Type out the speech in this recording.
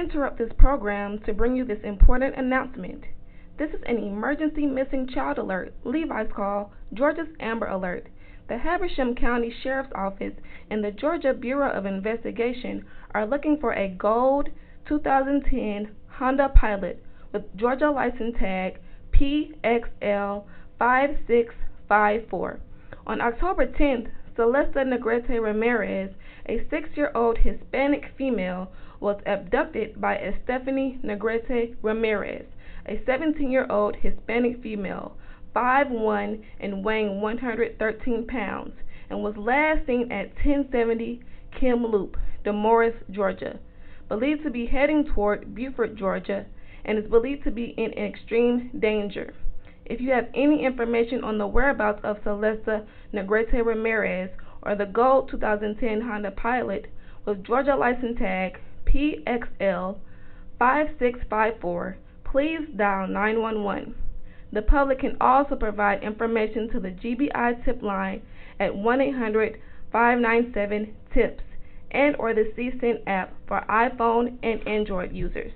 interrupt this program to bring you this important announcement. This is an emergency missing child alert, Levi's call, Georgia's Amber Alert. The Habersham County Sheriff's Office and the Georgia Bureau of Investigation are looking for a gold 2010 Honda Pilot with Georgia license tag PXL5654. On October 10th, Celeste Negrete Ramirez, a 6-year-old Hispanic female, was abducted by Stephanie Negrete Ramirez, a 17-year-old Hispanic female, 5'1" and weighing 113 pounds, and was last seen at 1070 Kim Loop, Demorest, Georgia, believed to be heading toward Beaufort, Georgia, and is believed to be in extreme danger. If you have any information on the whereabouts of Celeste Negrete Ramirez or the gold 2010 Honda Pilot with Georgia license tag PXL5654, please dial 911. The public can also provide information to the GBI tip line at 1-800-597-TIPS and or the CSENT app for iPhone and Android users.